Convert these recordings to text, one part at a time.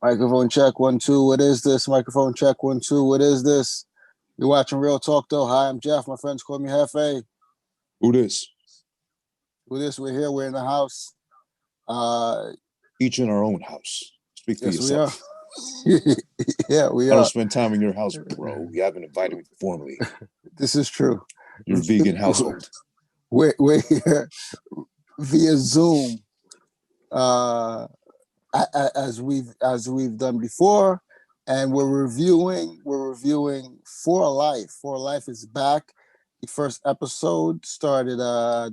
Microphone check 1 2. What is this? Microphone check 1 2. What is this? You're watching Real Talk Though. Hi, I'm Jeff. My friends call me Hefe. Who this? Who this? We're here. We're in the house. Each in our own house. Speak for Yes, yourself. we are. Yeah, we I are. don't spend time in your house, bro. You haven't invited me formally. This is true. Your vegan household. We're here via Zoom, as we've done before, and we're reviewing For Life. For Life is back. The first episode started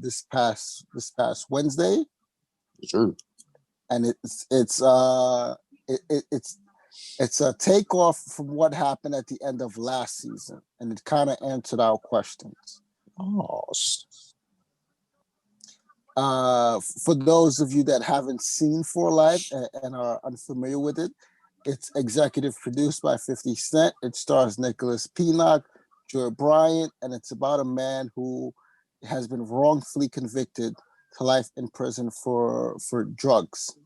this past Wednesday, Sure. and it's a takeoff from what happened at the end of last season, and it kind of answered our questions. Oh. For those of you that haven't seen For Life and are unfamiliar with it, it's executive produced by 50 Cent. It stars Nicholas Pinnock, Joy Bryant, and it's about a man who has been wrongfully convicted to life in prison for drugs.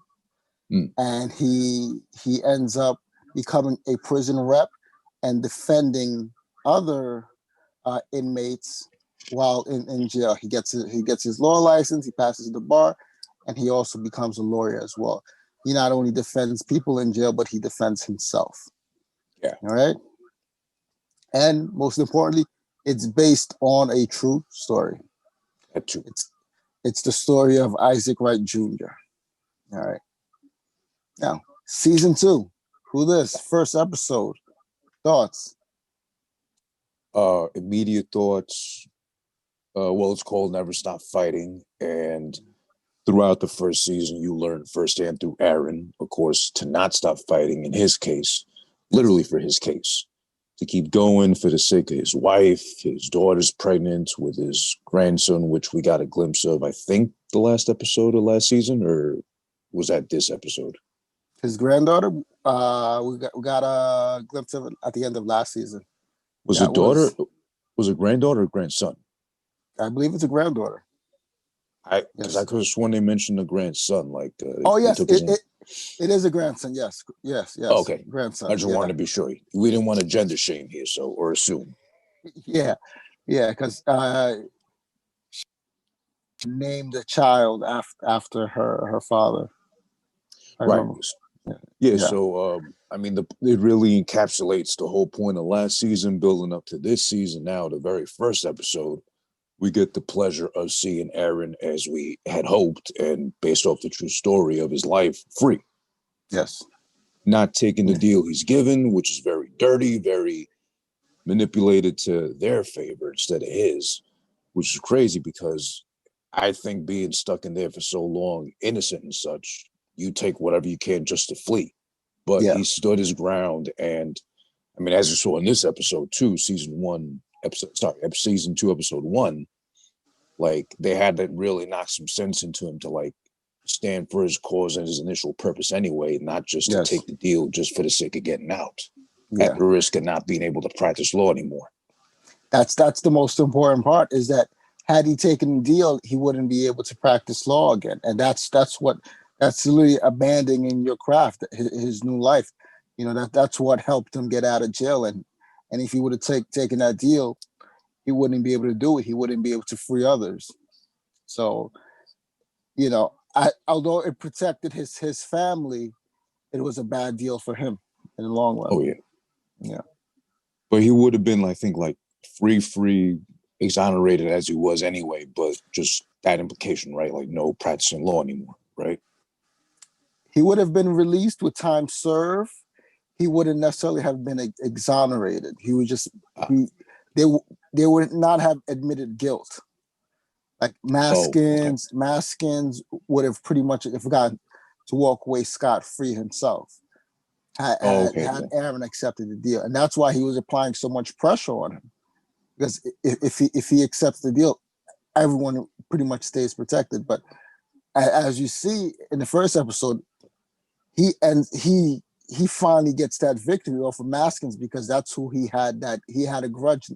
And he ends up becoming a prison rep and defending other inmates while in jail. He gets his law license, he passes the bar, and he also becomes a lawyer as well. He not only defends people in jail, but he defends himself. Yeah. All right. And most importantly, it's based on a true story. It's the story of Isaac Wright Jr. All right. Now, season 2. Who this? First episode. Thoughts? Immediate thoughts. Well, it's called Never Stop Fighting. And throughout the first season, you learn firsthand through Aaron, of course, to not stop fighting in his case, literally for his case, to keep going for the sake of his wife. His daughter's pregnant with his grandson, which we got a glimpse of, I think, the last episode of last season, or was that this episode? His granddaughter, we got a glimpse of it at the end of last season. Was it daughter? Was it granddaughter or grandson? I believe it's a granddaughter. Because I could have sworn they mentioned the grandson. Yes, it is a grandson. Yes. Okay, grandson. I just wanted to be sure. We didn't want to gender shame here, or assume. Yeah, because she named the child after her father. Right. Yeah. So, it really encapsulates the whole point of last season, building up to this season. Now, the very first episode, we get the pleasure of seeing Aaron, as we had hoped, and based off the true story of his life, free. Yes. Not taking the deal he's given, which is very dirty, very manipulated to their favor instead of his, which is crazy because I think being stuck in there for so long, innocent and such, you take whatever you can just to flee. But he stood his ground. And I mean, as you saw in this episode too, season 2, episode 1, like they had to really knock some sense into him to stand for his cause and his initial purpose anyway, not just to take the deal just for the sake of getting out at the risk of not being able to practice law anymore. That's the most important part, is that had he taken the deal, he wouldn't be able to practice law again. And that's literally abandoning your craft, his new life. That's what helped him get out of jail. And if he would have taken that deal, he wouldn't be able to do it. He wouldn't be able to free others. So, although it protected his family, it was a bad deal for him in the long run. Oh yeah. But he would have been, I think, free, exonerated as he was anyway. But just that implication, right? No practicing law anymore, right? He would have been released with time served. He wouldn't necessarily have been exonerated. He would just they would not have admitted guilt. Maskins would have pretty much forgotten to walk away scot-free himself had Aaron accepted the deal. And that's why he was applying so much pressure on him. Because if he accepts the deal, everyone pretty much stays protected. But as you see in the first episode, he finally gets that victory off of Maskins, because that's who he had a grudge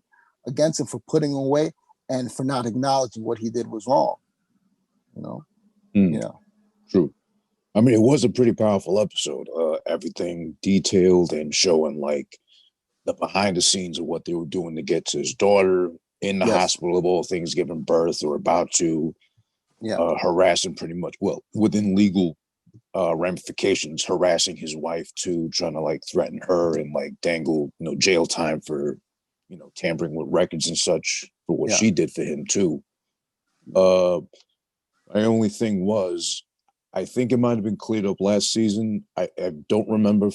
against him for putting him away and for not acknowledging what he did was wrong. True. I mean, it was a pretty powerful episode. Everything detailed and showing like the behind the scenes of what they were doing to get to his daughter in the Yes. hospital of all things, giving birth or about to, Yeah. harassing pretty much, well, within legal ramifications, harassing his wife too, trying to like threaten her and like dangle, jail time for, tampering with records and such for what Yeah. she did for him too. My only thing was, I think it might have been cleared up last season. I don't remember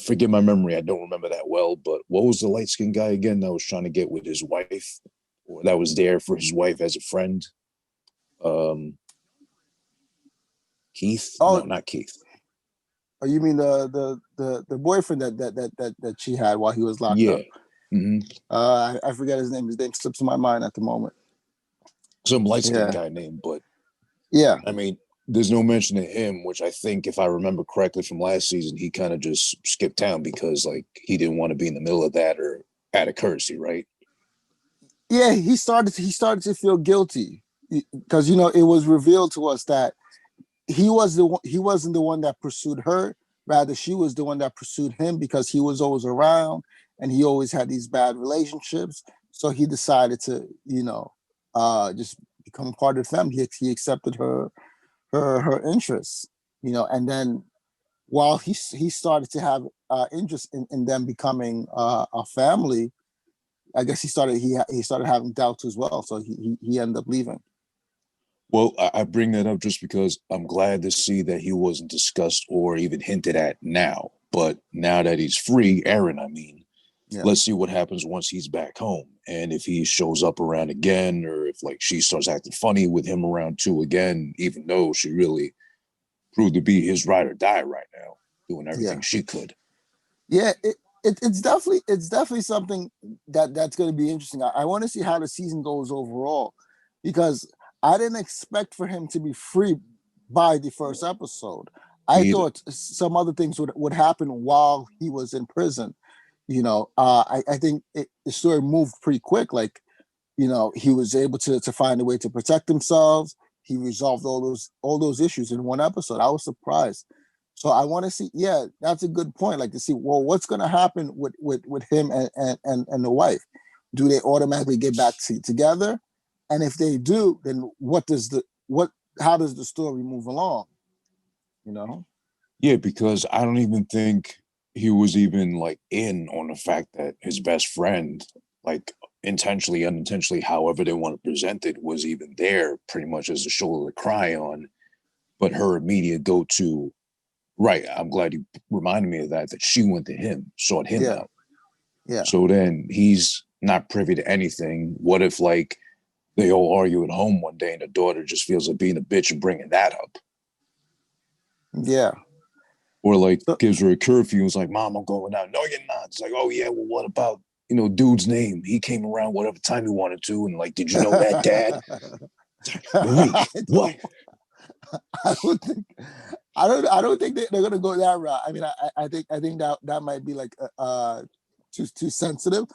forget my memory. I don't remember that well, but what was the light skinned guy again that was trying to get with his wife, or that was there for his wife as a friend? Um, Keith? Oh, No, not Keith. oh, you mean the boyfriend that she had while he was locked Yeah. up? Mm-hmm. I forget his name. His name slips in my mind at the moment. Some light skinned Yeah. guy name, but Yeah. I mean, there's no mention of him, which I think, if I remember correctly from last season, he kind of just skipped town because like he didn't want to be in the middle of that or out of courtesy, right? Yeah. He started to feel guilty because it was revealed to us that he wasn't the one that pursued her. Rather, she was the one that pursued him because he was always around and he always had these bad relationships. So he decided to, just become part of the family. He accepted her interests, and then while he started to have interest in them becoming a family, I guess he started having doubts as well. So he ended up leaving. Well, I bring that up just because I'm glad to see that he wasn't discussed or even hinted at now. But now that he's free, Aaron, I mean, Yeah. let's see what happens once he's back home. And if he shows up around again, or if like she starts acting funny with him around too again, even though she really proved to be his ride or die right now, doing everything Yeah. she could. Yeah. It's definitely something that's going to be interesting. I want to see how the season goes overall, because I didn't expect for him to be free by the first episode. I Me either. thought some other things would happen while he was in prison. I think the story moved pretty quick. Like, he was able to find a way to protect himself. He resolved all those issues in one episode. I was surprised. So I want to see. Yeah, that's a good point. Like, to see, well, what's going to happen with him and the wife. Do they automatically get back together? And if they do, then how does the story move along? You know? Yeah, because I don't even think he was even like in on the fact that his best friend, like intentionally, unintentionally, however they want to present it, was even there pretty much as a shoulder to cry on. But her immediate go to, right, I'm glad you reminded me of that she went to him, sought him Yeah. out. Yeah. So then he's not privy to anything. What if like they all argue at home one day and the daughter just feels like being a bitch and bringing that up? Yeah. Or like So, gives her a curfew and is like, Mom, I'm going out. No, you're not. It's like, oh yeah, well, what about, dude's name? He came around whatever time he wanted to. And like, did you know that, Dad? Marie, what? I don't think I don't think they're gonna go that route. I mean, I think that might be like too sensitive,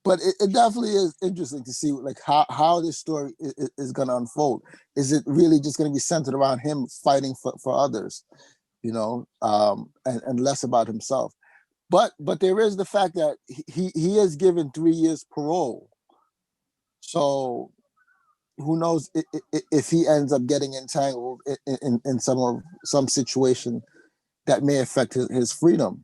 but it definitely is interesting to see like how this story is gonna unfold. Is it really just gonna be centered around him fighting for others, and less about himself? But there is the fact that he is given 3 years parole, so who knows if he ends up getting entangled in some situation that may affect his freedom.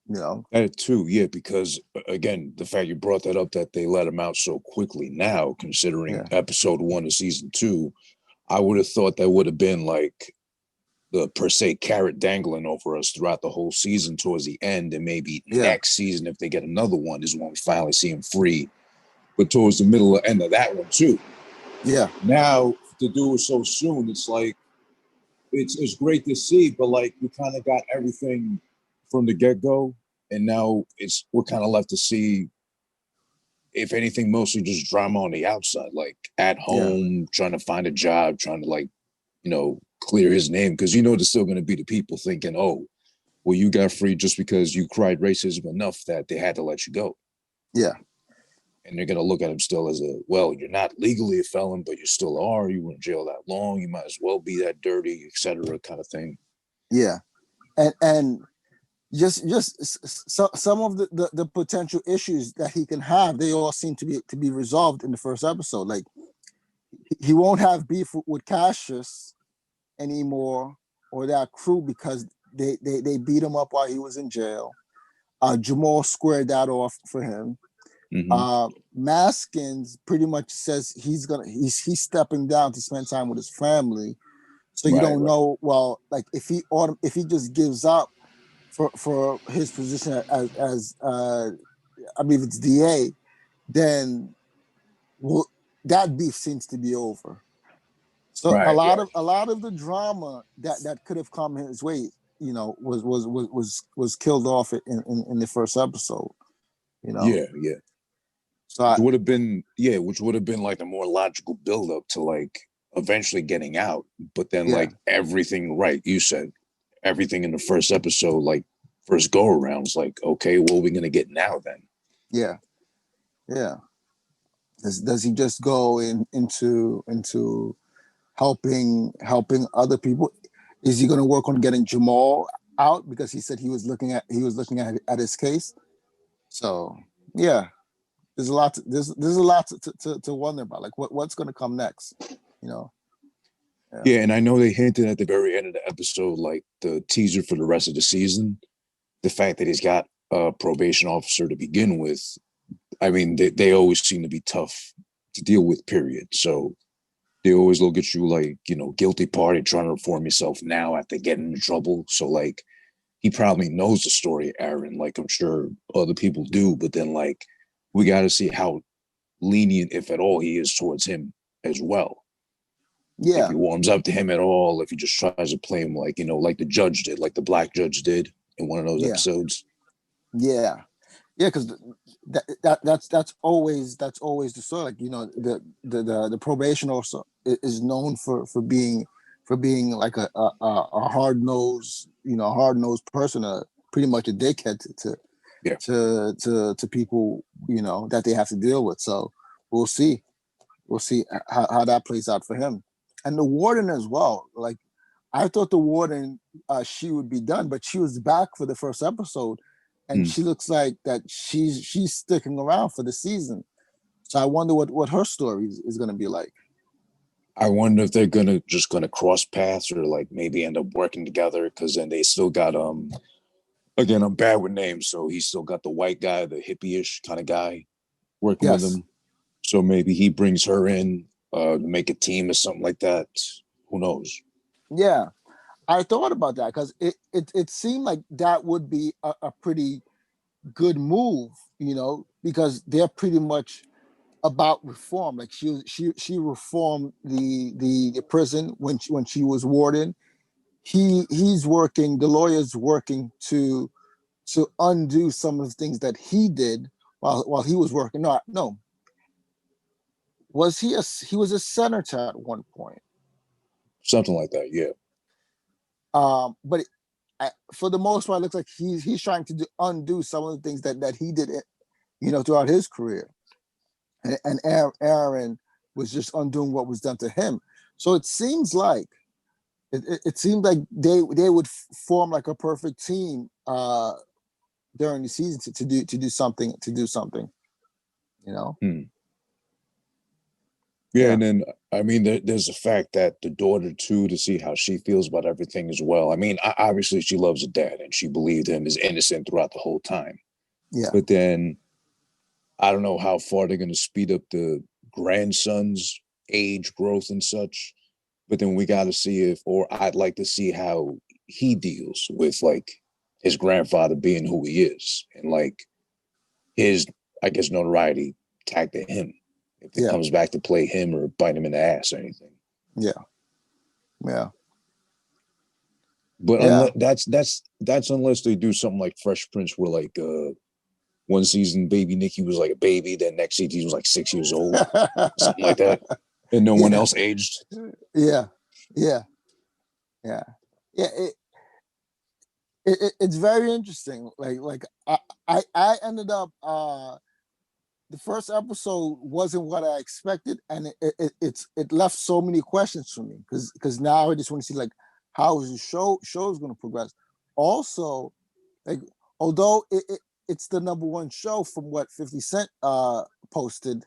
That too, yeah, because again, the fact you brought that up that they let him out so quickly now, considering Yeah. episode 1 of season 2, I would have thought that would have been like the per se carrot dangling over us throughout the whole season towards the end, and maybe Yeah. next season, if they get another one, is when we finally see him free. But towards the middle of end of that one too. Yeah. Now to do it so soon, it's like it's great to see, but like we kind of got everything from the get go, and now we're kind of left to see, if anything, mostly just drama on the outside, like at home, trying to find a job, trying to like, clear his name, because there's still going to be the people thinking, oh, well, you got free just because you cried racism enough that they had to let you go. Yeah. and they're gonna look at him still as you're not legally a felon, but you still are. You were in jail that long. You might as well be that dirty, etc. kind of thing. Yeah, and some of the potential issues that he can have, they all seem to be resolved in the first episode. Like he won't have beef with Cassius anymore or that crew because they beat him up while he was in jail. Jamal squared that off for him. Maskins pretty much says he's stepping down to spend time with his family. So you don't know. Well, like if he just gives up for his position as I believe it's DA, then that beef seems to be over. So a lot of the drama that could have come his way, was killed off in the first episode. Yeah. So which would have been like a more logical buildup to like eventually getting out. But then like everything, you said everything in the first episode, like first go around, was like, okay, what are we gonna get now then? Yeah. Does he just go into helping other people? Is he going to work on getting Jamal out because he said he was looking at his case? So yeah, there's a lot to wonder about. Like what's going to come next? Yeah, and I know they hinted at the very end of the episode, like the teaser for the rest of the season, the fact that he's got a probation officer to begin with. I mean, they always seem to be tough to deal with, period. So they always look at you like, guilty party trying to reform yourself now after getting into trouble. So like he probably knows the story of Aaron, like I'm sure other people do, but then like we got to see how lenient, if at all, he is towards him as well. Yeah. If he warms up to him at all, if he just tries to play him like, like the judge did, like the black judge did in one of those episodes. Yeah. Yeah, because that's always the story. Like the probation officer is known for being like a hard nosed person, pretty much a dickhead to people that they have to deal with. So we'll see how that plays out for him, and the warden as well. Like I thought the warden she would be done, but she was back for the first episode. And she looks like that she's sticking around for the season. So I wonder what her story is going to be like. I wonder if they're gonna cross paths or like maybe end up working together, because then they still got again, I'm bad with names, so he's still got the white guy, the hippie-ish kind of guy working with him. So maybe he brings her in to make a team or something like that. Who knows? Yeah. I thought about that because it seemed like that would be a pretty good move, because they're pretty much about reform. Like she reformed the prison when she was warden. He's working. The lawyer's working to undo some of the things that he did while he was working. No. He was a senator at one point. Something like that, yeah. But for the most part, it looks like he's trying to undo some of the things that he did, throughout his career. And Aaron was just undoing what was done to him. So it seems like it seemed like they would form like a perfect team during the season to do something. Yeah, and then I mean, there's the fact that the daughter too, to see how she feels about everything as well. I mean, obviously she loves her dad and she believed him as innocent throughout the whole time. Yeah. But then I don't know how far they're going to speed up the grandson's age growth and such. But then we got to see I'd like to see how he deals with like his grandfather being who he is and like his, I guess, notoriety tagged to him. If it comes back to play him or bite him in the ass or anything. Yeah. But that's unless they do something like Fresh Prince, where like one season baby Nikki was like a baby, then next season he was like 6 years old, something like that, and no one else aged. Yeah. It's very interesting. Like I ended up the first episode wasn't what I expected, and it left so many questions for me because now I just want to see like how is the show's going to progress. Also, like although it's the number one show from what 50 Cent posted,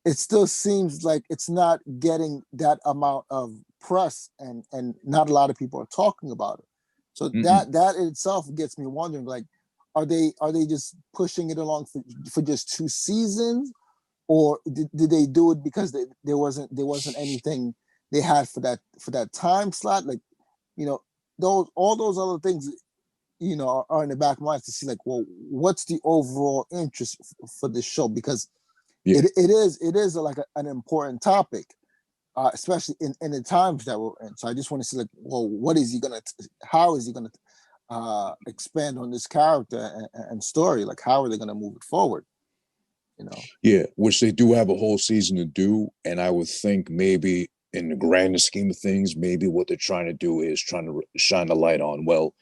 it still seems like it's not getting that amount of press, and not a lot of people are talking about it. So that in itself gets me wondering, like, are they just pushing it along for just 2 seasons, or did they do it because there wasn't anything they had for that time slot? Like, all those other things, are in the back of my mind to see, like, well, what's the overall interest for this show? Because it is like an important topic, especially in the times that we're in. So I just want to see, like, well, how is he gonna expand on this character and story? Like, how are they gonna move it forward? Yeah, which they do have a whole season to do, and I would think maybe in the grander scheme of things, maybe what they're trying to do is trying to shine the light on, well,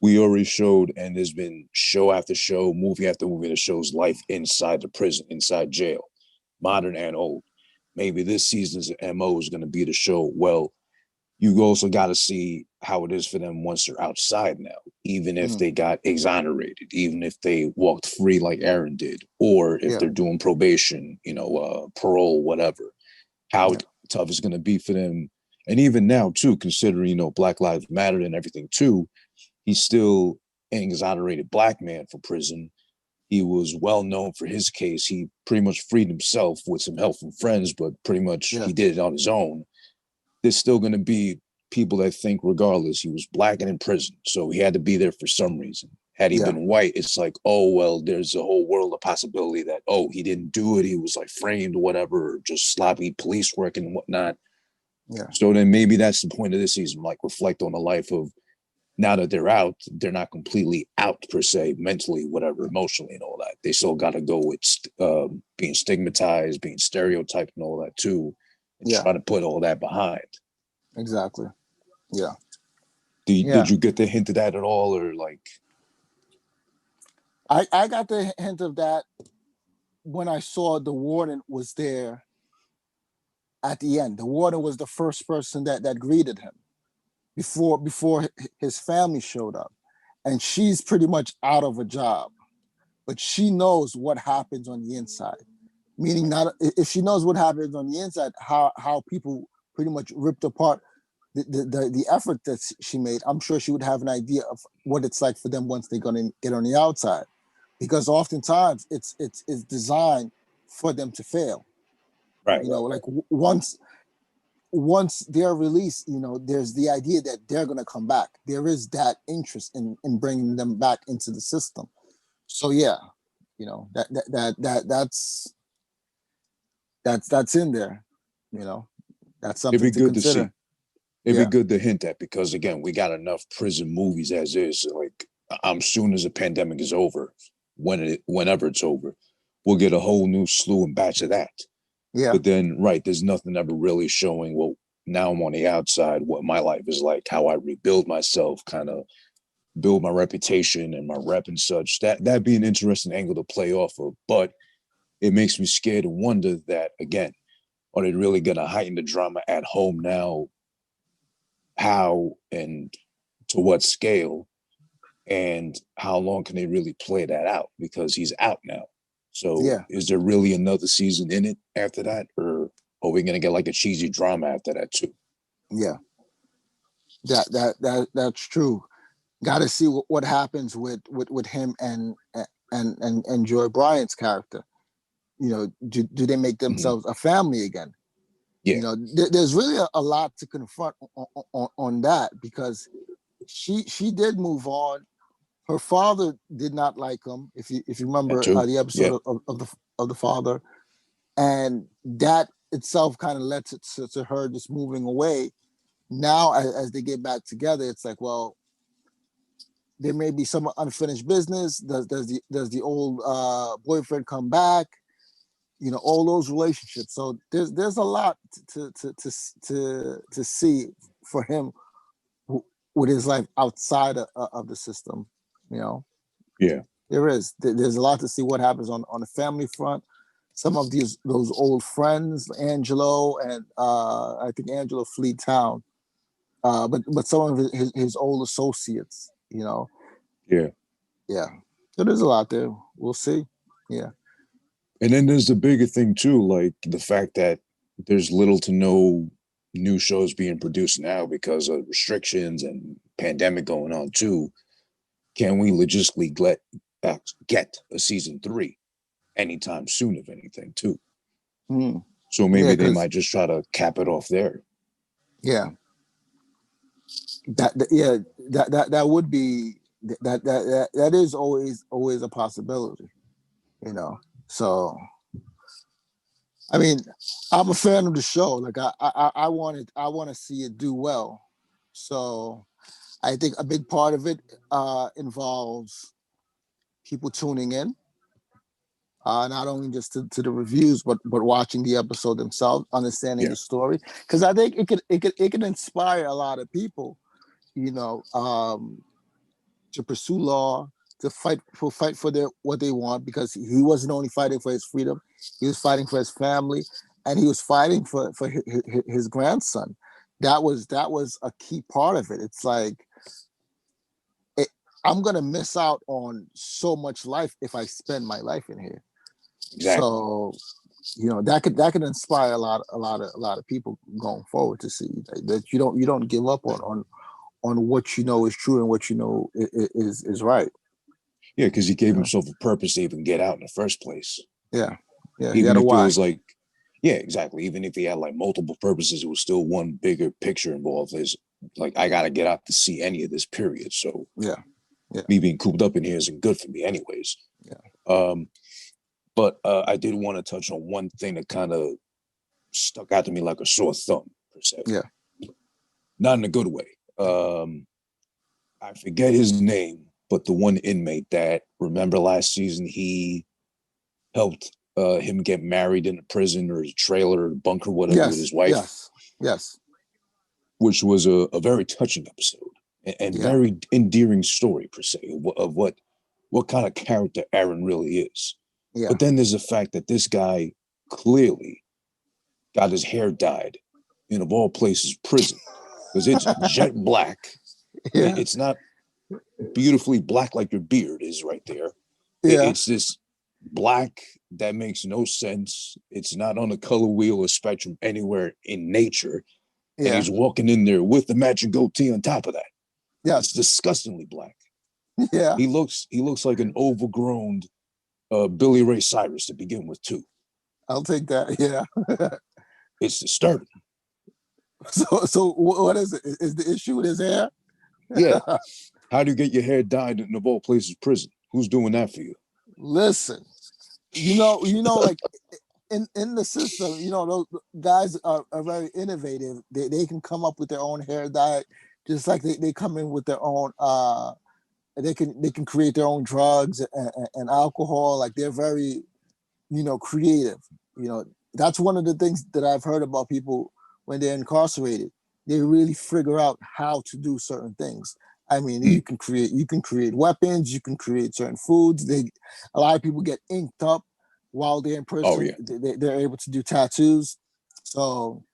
we already showed, and there's been show after show, movie after movie that shows life inside the prison, inside jail, modern and old. Maybe this season's MO is going to be to show, well, you also got to see how it is for them once they're outside now, even if they got exonerated, even if they walked free like Aaron did, or if they're doing probation, parole, whatever. How tough it's going to be for them. And even now, too, considering, Black Lives Matter and everything, too, he's still an exonerated Black man from prison. He was well known for his case. He pretty much freed himself with some help from friends, but pretty much he did it on his own. There's still going to be people that think, regardless, he was Black and in prison, so he had to be there for some reason. Had he been white, it's like, oh, well, there's a whole world of possibility that, oh, he didn't do it, he was like framed or whatever, or just sloppy police work and whatnot. Yeah. So then maybe that's the point of this season, like reflect on the life of, now that they're out, they're not completely out per se, mentally, whatever, emotionally and all that. They still got to go with being stigmatized, being stereotyped and all that too, and try to put all that behind. Exactly. Yeah. Did you get the hint of that at all, or like? I got the hint of that when I saw the warden was there at the end. The warden was the first person that greeted him before his family showed up, and she's pretty much out of a job, but she knows what happens on the inside. Meaning, not if she knows what happens on the inside, how people pretty much ripped apart the effort that she made. I'm sure she would have an idea of what it's like for them once they're going to get on the outside, because oftentimes it's designed for them to fail. Right. Like once they're released, there's the idea that they're going to come back. There is that interest in bringing them back into the system. So yeah, that's in there. That's something to consider. It'd be good to hint at, because again, we got enough prison movies as is. Like, I'm soon as the pandemic is over, whenever it's over, we'll get a whole new slew and batch of that. Yeah. But then, there's nothing ever really showing, well, now I'm on the outside, what my life is like, how I rebuild myself, kind of build my reputation and my rep and such. That'd be an interesting angle to play off of. But it makes me scared to wonder that, again, are they really going to heighten the drama at home now? How and to what scale? And how long can they really play that out? Because he's out now. So is there really another season in it after that? Or are we going to get like a cheesy drama after that too? Yeah. That's true. Got to see what happens with him and Joy Bryant's character. Do they make themselves a family again? Yeah. There's really a lot to confront on that, because she did move on. Her father did not like him. If you remember the episode of the father, and that itself kind of led to her just moving away. Now, as they get back together, it's like, well, there may be some unfinished business. Does the old boyfriend come back? All those relationships. So there's a lot to see for him with his life outside of the system. Yeah, there's a lot to see what happens on the family front, some of those old friends, Angelo and I think Angelo fled town, but some of his old associates, Yeah. yeah. So there's a lot there. We'll see. Yeah. And then there's the bigger thing too, like the fact that there's little to no new shows being produced now because of restrictions and pandemic going on too. Can we logistically get a season 3 anytime soon, if anything, too? Mm. So Yeah, maybe they because might just try to cap it off there. yeah, yeah, that would be that is always a possibility, So I mean, I'm a fan of the show. Like I want to see it do well. So I think a big part of it involves people tuning in, not only just to the reviews, but watching the episode themselves, understanding Yeah. the story. Because I think it could inspire a lot of people, to pursue law, to fight for what they want, because he wasn't only fighting for his freedom, he was fighting for his family, and he was fighting for his grandson. That was a key part of it. It's like it, I'm gonna miss out on so much life if I spend my life in here. Exactly. So that could inspire a lot of people going forward to see that you don't give up on what you know is true and what you know is right. Yeah, because he gave Yeah, himself a purpose to even get out in the first place. yeah, yeah. He Even had a if it why. was like, yeah, exactly. Even if he had like multiple purposes, it was still one bigger picture involved. Is like, I got to get out to see any of this period. So Yeah, yeah, me being cooped up in here isn't good for me, anyways. yeah. Um, but I did want to touch on one thing that kind of stuck out to me like a sore thumb, per se. Yeah. Not in a good way. I forget his name, but the one inmate that, remember last season, he helped him get married in a prison or a trailer or bunker, whatever, with Yes, his wife, yes, yes. which was a very touching episode and Yeah, very endearing story, per se, of what kind of character Aaron really is. yeah, But then there's the fact that this guy clearly got his hair dyed in, of all places, prison, because it's jet black. yeah, It's not beautifully black like your beard is right there. yeah, It's this black that makes no sense. It's not on the color wheel or spectrum anywhere in nature. And yeah. he's walking in there with the matching goatee on top of that. It's Yes, disgustingly black. yeah. He looks like an overgrown Billy Ray Cyrus to begin with, too. I'll take that. Yeah. It's disturbing. So what is it? Is the issue with his hair? Yeah. How do you get your hair dyed in, of all places, prison? Who's doing that for you? Listen, like in the system, those guys are very innovative. They can come up with their own hair dye, just like they come in with their own they can create their own drugs and alcohol. Like they're very, creative. That's one of the things that I've heard about people when they're incarcerated. They really figure out how to do certain things. I mean, Mm. you can create weapons, you can create certain foods. A lot of people get inked up while they're in Oh, prison. yeah. They're able to do tattoos. So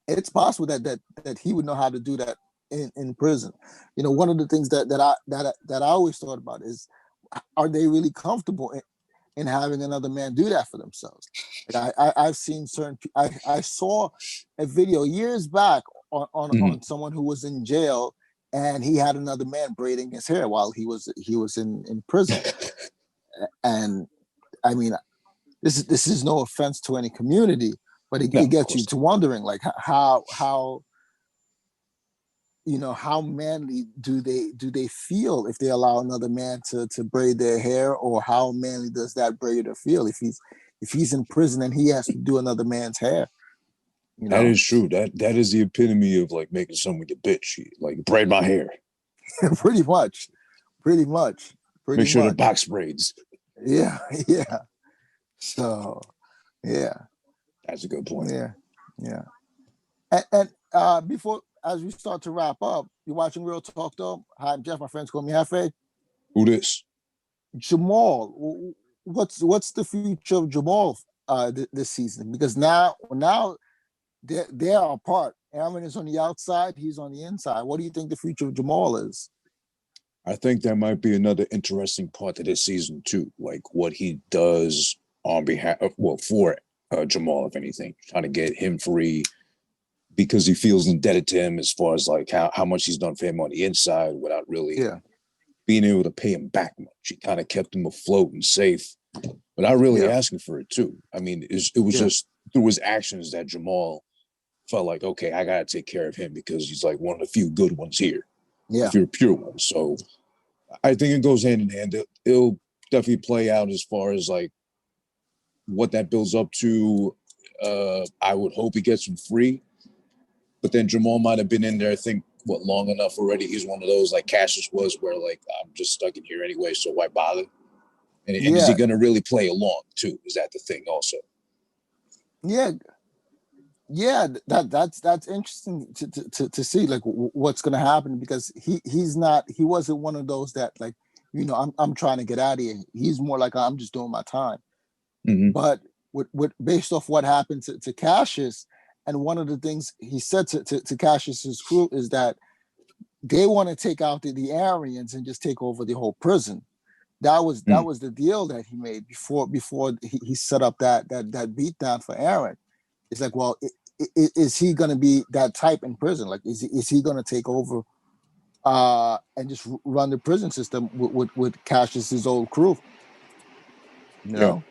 it's possible that he would know how to do that in prison. One of the things that I always thought about is, are they really comfortable in having another man do that for themselves? Like I've seen I saw a video years back on Mm-hmm. someone who was in jail, and he had another man braiding his hair while he was in prison. And I mean, this is no offense to any community, but No, it of gets you course to wondering, like, how manly do they feel if they allow another man to braid their hair, or how manly does that braider feel if he's in prison and he has to do another man's hair, you that know is true. That is the epitome of like making someone your bitch. Like, braid my hair. pretty much pretty much Make pretty sure the much box braids. Yeah, yeah. So yeah, That's a good point. yeah, yeah. And before, as we start to wrap up, you're watching Real Talk Though. Hi, I'm Jeff. My friends call me Hefe. Who this? Jamal, what's the future of Jamal? this season, because now they are apart. Aaron is on the outside, he's on the inside. What do you think the future of Jamal is? I think that might be another interesting part of this season too, like what he does on behalf of, well, for Jamal, if anything, trying to get him free because he feels indebted to him as far as like how much he's done for him on the inside without really Yeah, being able to pay him back much. He kind of kept him afloat and safe without really yeah, asking for it too. I mean, it was yeah, just through his actions that Jamal felt like, okay, I gotta take care of him because he's like one of the few good ones here, yeah. if you're a pure one. So I think it goes hand in hand. It'll definitely play out as far as like what that builds up to. I would hope he gets him free, but then Jamal might have been in there, I think, what, long enough already. He's one of those like Cassius was, where like I'm just stuck in here anyway, so why bother? And is he Yeah, going to really play along too? Is that the thing also? yeah, yeah. That's interesting to see like what's going to happen, because he wasn't one of those that like, I'm trying to get out of here. He's more like, I'm just doing my time. Mm-hmm. But with based off what happened to Cassius, and one of the things he said to Cassius's crew is that they want to take out the Aryans and just take over the whole prison. That was the deal that he made before he set up that beat down for Aaron. It's like, well, is he going to be that type in prison? Like, is he going to take over and just run the prison system with Cassius's old crew? You Yeah, know,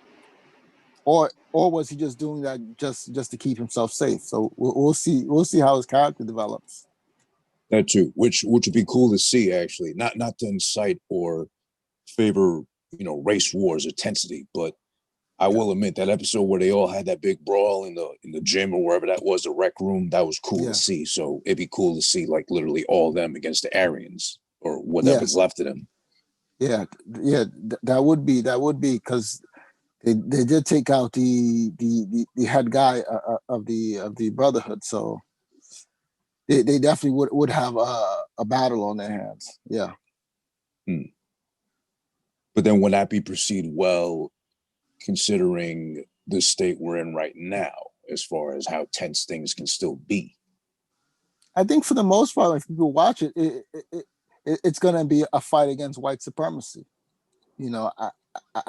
or was he just doing that just to keep himself safe? So we'll see. We'll see how his character develops. that too, which would be cool to see actually. Not to incite or favor race wars or intensity, but I Yeah, will admit that episode where they all had that big brawl in the gym or wherever that was, the rec room, that was cool to yeah, see. So it'd be cool to see like literally all of them against the Aryans or yeah, whatever's left of them. yeah, yeah. That would be because they did take out the head guy of the Brotherhood, so they definitely would have a battle on their hands. Yeah. Hmm. But then would that be perceived well, considering the state we're in right now, as far as how tense things can still be? I think for the most part, if people watch it's going to be a fight against white supremacy. You know, I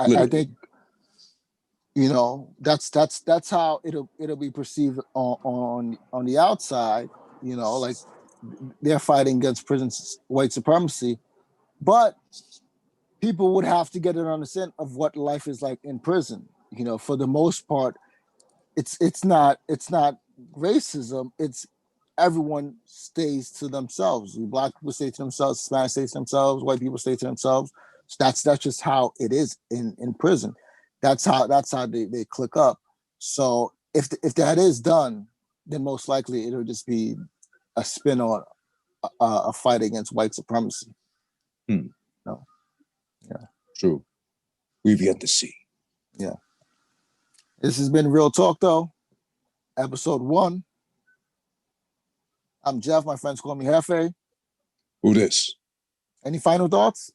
Literally. think that's how it'll be perceived on the outside. Like they're fighting against prison white supremacy, but people would have to get an understanding of what life is like in prison. For the most part, it's not racism. It's everyone stays to themselves. Black people stay to themselves, Hispanic stay to themselves, white people stay to themselves. So that's just how it is in prison. That's how they click up. So if that is done, then most likely it'll just be a spin on a fight against white supremacy. Hmm. No, yeah, True. We've yeah, yet to see. yeah. This has been Real Talk, though, episode 1. I'm Jeff. My friends call me Hefe. Who this? Any final thoughts?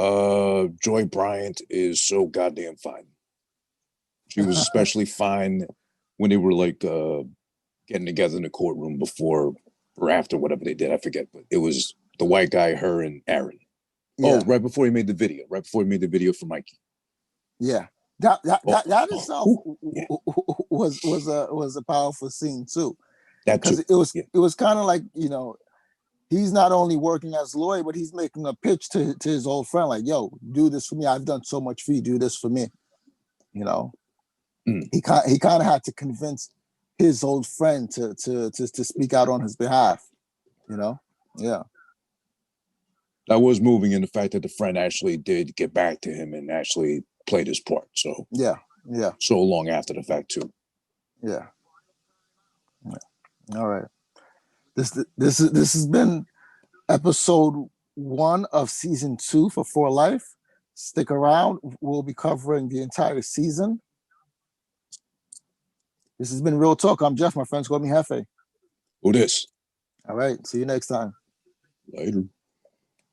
Joy Bryant is so goddamn fine. She was especially fine when they were like getting together in the courtroom before or after whatever they did. I forget, but it was the white guy, her, and Aaron. Oh, Yeah, right before he made the video. Right before he made the video for Mikey. yeah. That itself Yeah, was a powerful scene too, that because too. it was Yeah, it was kind of like he's not only working as a lawyer, but he's making a pitch to his old friend, like, yo, do this for me. I've done so much for you. Do this for me. You know, mm. he kind of had to convince his old friend to speak out on his behalf. You know, yeah, That was moving in the fact that the friend actually did get back to him and actually played his part. So yeah, yeah, so long after the fact too. yeah. All right. This has been episode 1 of season 2 for For Life. Stick around. We'll be covering the entire season. This has been Real Talk. I'm Jeff. My friends call me Hefe. Who this? All right. See you next time. Later.